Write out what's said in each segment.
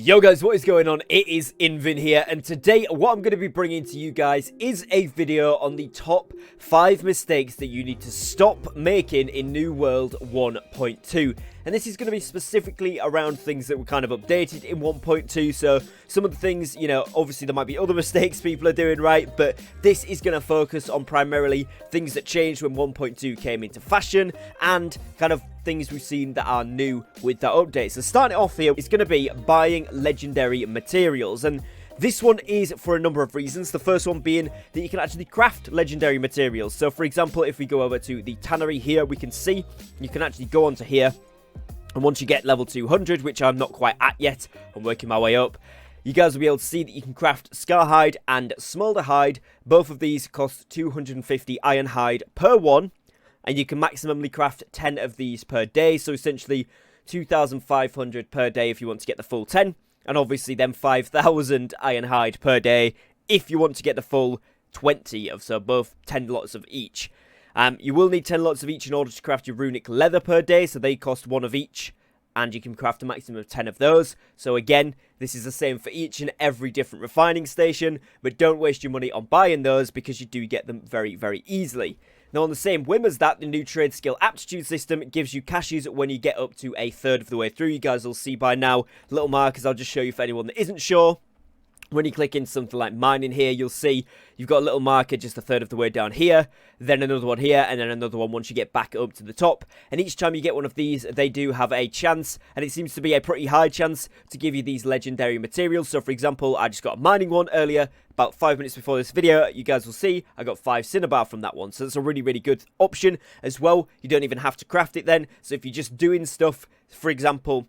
Yo guys, what is going on? It is Invin here, and today what I'm going to be bringing to you guys is a video on the top 5 mistakes that you need to stop making in New World 1.2. And this is going to be specifically around things that were kind of updated in 1.2, so some of the things, you know, obviously there might be other mistakes people are doing right, but this is going to focus on primarily things that changed when 1.2 came into fashion, and kind of things we've seen that are new with that update. So starting it off here, it's going to be buying legendary materials, and this one is for a number of reasons. The first one being that you can actually craft legendary materials. So for example, if we go over to the tannery here, we can see you can actually go onto here, and once you get level 200, which I'm not quite at yet, I'm working my way up, you guys will be able to see that you can craft Scar Hide and Smolder Hide. Both of these cost 250 Iron Hide per one, and you can maximally craft 10 of these per day, so essentially 2,500 per day if you want to get the full 10, and obviously then 5,000 Iron Hide per day if you want to get the full 20 of, so both 10 lots of each. You will need 10 lots of each in order to craft your runic leather per day, so they cost 1 of each, and you can craft a maximum of 10 of those. So again, this is the same for each and every different refining station, but don't waste your money on buying those because you do get them very, very easily. Now, on the same whim as that, the new trade skill aptitude system gives you caches when you get up to a third of the way through. You guys will see by now, little markers I'll just show you for anyone that isn't sure. When you click into something like mining here, you'll see you've got a little marker just a third of the way down here, then another one here, and then another one once you get back up to the top. And each time you get one of these, they do have a chance, and it seems to be a pretty high chance to give you these legendary materials. So for example, I just got a mining one earlier, about 5 minutes before this video. You guys will see I got 5 cinnabar from that one, so that's a really, really good option as well. You don't even have to craft it then, so if you're just doing stuff, for example,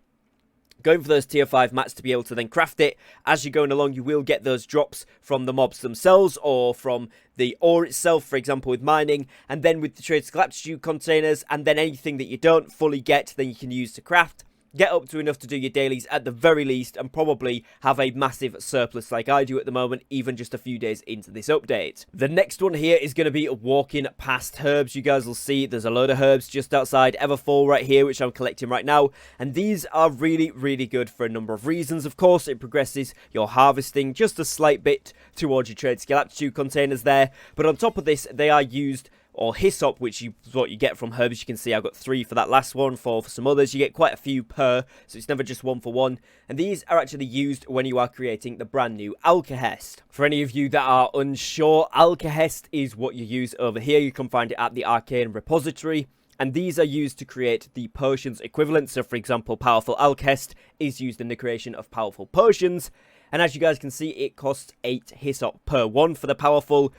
going for those tier 5 mats to be able to then craft it, as you're going along you will get those drops from the mobs themselves or from the ore itself, for example with mining, and then with the trade skill aptitude containers, and then anything that you don't fully get then you can use to craft. Get up to enough to do your dailies at the very least, and probably have a massive surplus like I do at the moment, even just a few days into this update. The next one here is going to be walking past herbs. You guys will see there's a load of herbs just outside Everfall right here, which I'm collecting right now, and these are really, really good for a number of reasons. Of course, it progresses your harvesting just a slight bit towards your trade skill aptitude containers there, but on top of this, they are used, or hyssop, which is what you get from herbs. You can see I've got 3 for that last one, 4 for some others. You get quite a few per, so it's never just 1 for 1. And these are actually used when you are creating the brand new Alkahest. For any of you that are unsure, Alkahest is what you use over here. You can find it at the Arcane Repository. And these are used to create the potions equivalent. So for example, Powerful Alkahest is used in the creation of powerful potions. And as you guys can see, it costs 8 hyssop per one for the powerful,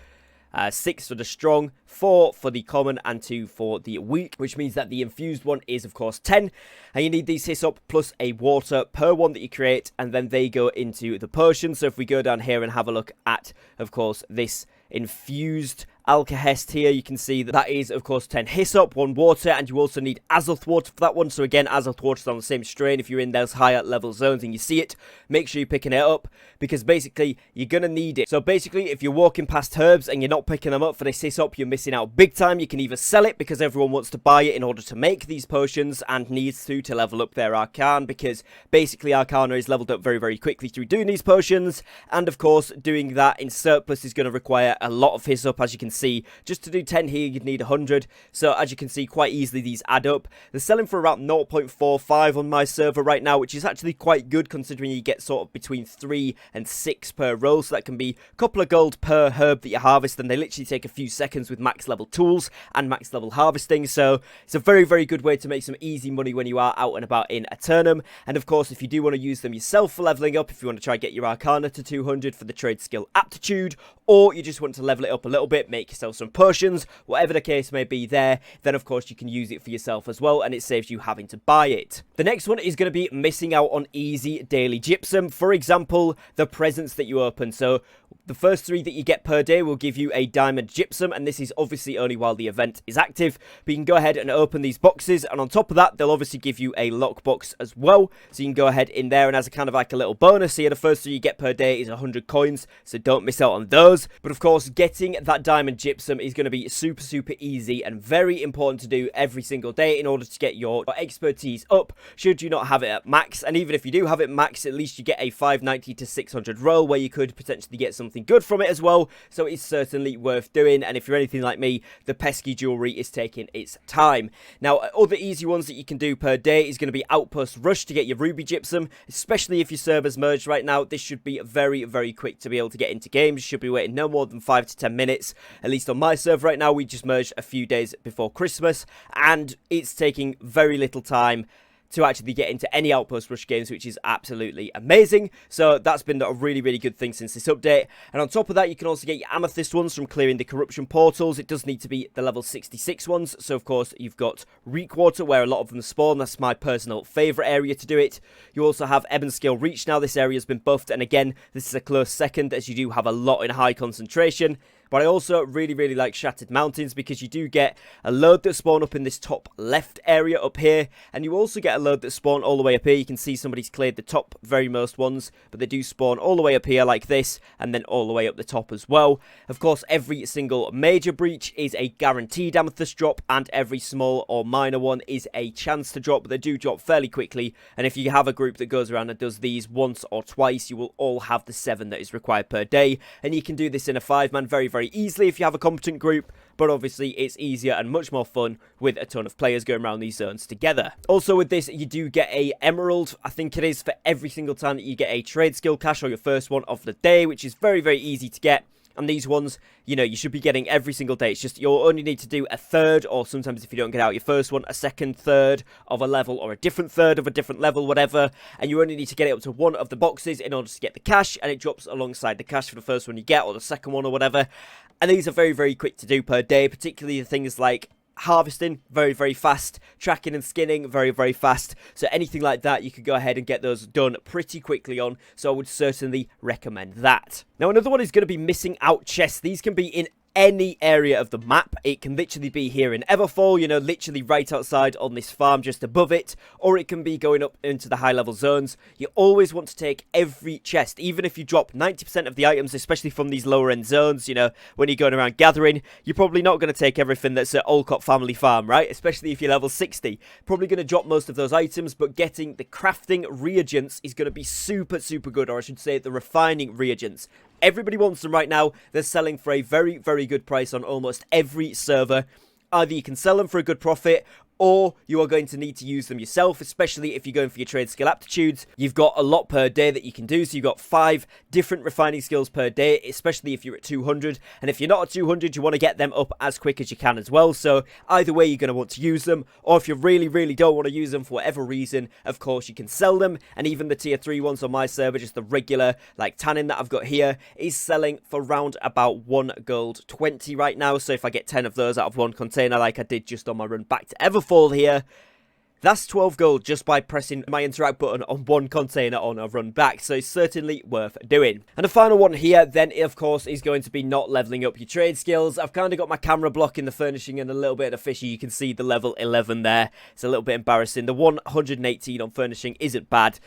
6 for the strong, 4 for the common, and 2 for the weak, which means that the infused one is of course 10, and you need these hyssop plus a water per one that you create, and then they go into the potion. So if we go down here and have a look at, of course, this infused Alkahest here, you can see that is of course 10 hyssop, 1 water, and you also need Azoth water for that one. So again, Azoth water is on the same strain. If you're in those higher level zones and you see it, make sure you're picking it up, because basically you're gonna need it. So basically, if you're walking past herbs and you're not picking them up for this hyssop, you're missing out big time. You can either sell it because everyone wants to buy it in order to make these potions and needs to level up their Arcana, because basically Arcana is leveled up very, very quickly through doing these potions, and of course doing that in surplus is going to require a lot of hyssop. As you can see, just to do 10 here you'd need 100, so as you can see quite easily these add up. They're selling for about 0.45 on my server right now, which is actually quite good considering you get sort of between 3 and 6 per roll, so that can be a couple of gold per herb that you harvest, and they literally take a few seconds with max level tools and max level harvesting. So it's a very, very good way to make some easy money when you are out and about in Eternum. And of course, if you do want to use them yourself for leveling up, if you want to try and get your Arcana to 200 for the trade skill aptitude, or you just want to level it up a little bit, make yourself some potions, whatever the case may be there, then of course you can use it for yourself as well, and it saves you having to buy it. The next one is going to be missing out on easy daily gypsum. For example, the presents that you open. So the first 3 that you get per day will give you a diamond gypsum, and this is obviously only while the event is active, but you can go ahead and open these boxes, and on top of that they'll obviously give you a lockbox as well, so you can go ahead in there, and as a kind of like a little bonus here, the first 3 you get per day is 100 coins, so don't miss out on those. But of course, getting that diamond Diamond Gypsum is going to be super easy and very important to do every single day in order to get your expertise up, should you not have it at max. And even if you do have it max, at least you get a 590 to 600 roll where you could potentially get something good from it as well. So it's certainly worth doing. And if you're anything like me, the pesky jewelry is taking its time. Now, other easy ones that you can do per day is going to be Outpost Rush to get your Ruby Gypsum, especially if your server's merged right now. This should be very quick to be able to get into games. You should be waiting no more than 5 to 10 minutes. At least on my server right now, we just merged a few days before Christmas, and it's taking very little time to actually get into any Outpost Rush games, which is absolutely amazing. So that's been a really good thing since this update. And on top of that, you can also get your Amethyst ones from clearing the corruption portals. It does need to be the level 66 ones. So of course, you've got Reekwater, where a lot of them spawn. That's my personal favourite area to do it. You also have Ebonscale Reach now. This area has been buffed, and again, this is a close second, as you do have a lot in high concentration. But I also really like Shattered Mountains, because you do get a load that spawn up in this top left area up here. And you also get a load that spawn all the way up here. You can see somebody's cleared the top very most ones, but they do spawn all the way up here like this, and then all the way up the top as well. Of course, every single major breach is a guaranteed Amethyst drop, and every small or minor one is a chance to drop, but they do drop fairly quickly. And if you have a group that goes around and does these once or twice, you will all have the 7 that is required per day. And you can do this in a 5-man very easily if you have a competent group, but obviously it's easier and much more fun with a ton of players going around these zones together. Also with this, you do get a emerald, I think it is, for every single time that you get a trade skill cache, or your first one of the day, which is very easy to get. And these ones, you know, you should be getting every single day. It's just you'll only need to do a third, or sometimes if you don't get out your first one, a second third of a level, or a different third of a different level, whatever. And you only need to get it up to one of the boxes in order to get the cash, and it drops alongside the cash for the first one you get, or the second one, or whatever. And these are very quick to do per day, particularly the things like harvesting, very fast. Tracking and skinning, very fast. So anything like that, you could go ahead and get those done pretty quickly on. So I would certainly recommend that. Now, another one is going to be missing out chests. These can be in any area of the map. It can literally be here in Everfall, you know, literally right outside on this farm just above it, or it can be going up into the high level zones. You always want to take every chest, even if you drop 90% of the items, especially from these lower end zones. You know, when you're going around gathering, you're probably not going to take everything that's at Olcott family farm, right? Especially if you're level 60, probably going to drop most of those items, but getting the crafting reagents is going to be super good, or I should say the refining reagents. Everybody wants them right now. They're selling for a very good price on almost every server. Either you can sell them for a good profit, or you are going to need to use them yourself, especially if you're going for your trade skill aptitudes. You've got a lot per day that you can do, so you've got 5 different refining skills per day, especially if you're at 200. And if you're not at 200, you want to get them up as quick as you can as well. So either way, you're going to want to use them, or if you really don't want to use them for whatever reason, of course, you can sell them. And even the tier 3 ones on my server, just the regular, like tannin that I've got here, is selling for round about 1 gold 20 right now. So if I get 10 of those out of one container, like I did just on my run back to Everfall here, that's 12 gold just by pressing my interact button on one container on a run back, so it's certainly worth doing. And the final one here then, of course, is going to be not leveling up your trade skills. I've kind of got my camera blocking the furnishing and a little bit of the fishy. You can see the level 11 there. It's a little bit embarrassing. The 118 on furnishing isn't bad.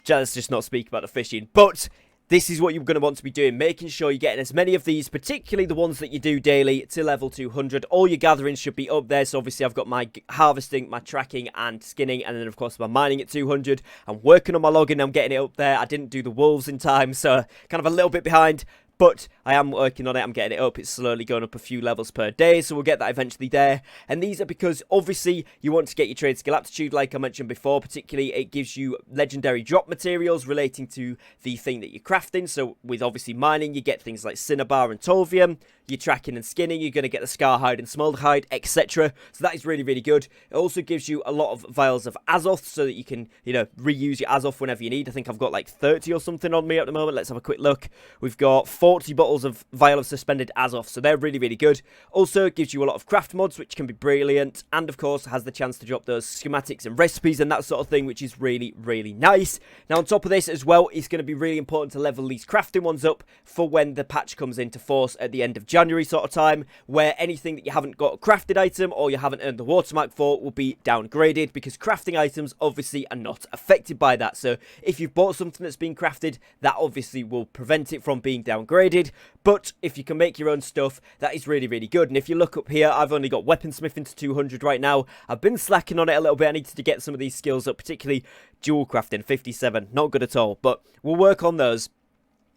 Let's just not speak about the fishing, but this is what you're going to want to be doing, making sure you're getting as many of these, particularly the ones that you do daily, to level 200. All your gatherings should be up there, so obviously I've got my harvesting, my tracking and skinning, and then of course my mining at 200. I'm working on my logging, I'm getting it up there. I didn't do the wolves in time, so kind of a little bit behind. But I am working on it, I'm getting it up, it's slowly going up a few levels per day, so we'll get that eventually there. And these are because, obviously, you want to get your trade skill aptitude, like I mentioned before, particularly it gives you legendary drop materials relating to the thing that you're crafting. So with obviously mining, you get things like cinnabar and tolvium. You're tracking and skinning, you're going to get the scar hide and smolder hide, etc. So that is really good. It also gives you a lot of vials of Azoth, so that you can, you know, reuse your Azoth whenever you need. I think I've got like 30 or something on me at the moment. Let's have a quick look. We've got 40 bottles of vial of suspended Azoth, so they're really good. Also, it gives you a lot of craft mods, which can be brilliant, and of course has the chance to drop those schematics and recipes and that sort of thing, which is really nice. Now, on top of this as well, it's going to be really important to level these crafting ones up for when the patch comes into force at the end of January sort of time, where anything that you haven't got a crafted item or you haven't earned the watermark for will be downgraded, because crafting items obviously are not affected by that. So if you've bought something that's been crafted, that obviously will prevent it from being downgraded. upgraded. But if you can make your own stuff, that is really, really good. And if you look up here, I've only got weaponsmithing to 200 right now. I've been slacking on it a little bit. I need to get some of these skills up, particularly dual crafting, 57. Not good at all, but we'll work on those.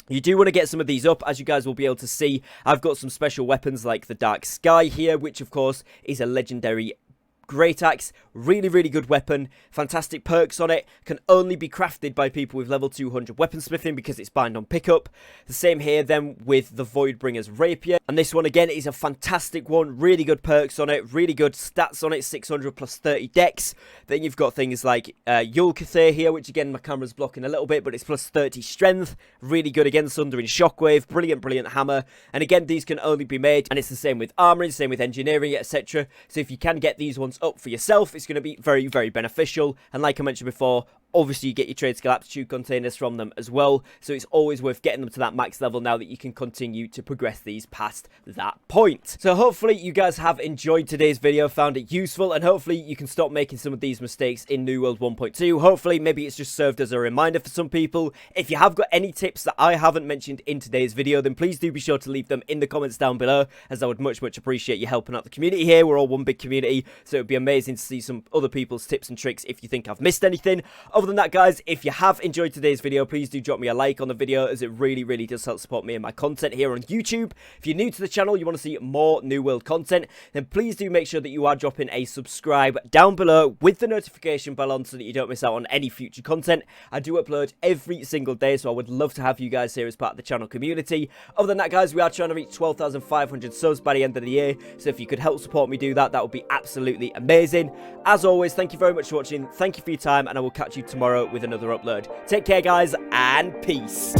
You do want to get some of these up, as you guys will be able to see. I've got some special weapons like the Dark Sky here, which of course is a legendary great axe. Really, really good weapon. Fantastic perks on it. Can only be crafted by people with level 200 weaponsmithing because it's bind on pickup. The same here then with the Voidbringer's Rapier. And this one again is a fantastic one. Really good perks on it. Really good stats on it. 600 plus 30 dex. Then you've got things like Yulkathir here, which again my camera's blocking a little bit, but it's plus 30 strength. Really good against Sundering Shockwave. Brilliant, brilliant hammer. And again, these can only be made. And it's the same with armoring, same with engineering, etc. So if you can get these ones up for yourself, it's going to be very, very beneficial. And like I mentioned before, obviously you get your trade skill aptitude containers from them as well, so it's always worth getting them to that max level now that you can continue to progress these past that point. So hopefully you guys have enjoyed today's video, found it useful, and hopefully you can stop making some of these mistakes in New World 1.2. Hopefully maybe it's just served as a reminder for some people. If you have got any tips that I haven't mentioned in today's video, then please do be sure to leave them in the comments down below, as I would much appreciate you helping out the community here. We're all one big community, so it would be amazing to see some other people's tips and tricks if you think I've missed anything. Other than that, guys, if you have enjoyed today's video, please do drop me a like on the video, as it really, really does help support me and my content here on YouTube. If you're new to the channel, you want to see more New World content, then please do make sure that you are dropping a subscribe down below with the notification bell on so that you don't miss out on any future content. I do upload every single day, so I would love to have you guys here as part of the channel community. Other than that, guys, we are trying to reach 12,500 subs by the end of the year, so if you could help support me do that, that would be absolutely amazing. As always, thank you very much for watching, thank you for your time, and I will catch you tomorrow with another upload. Take care, guys, and peace.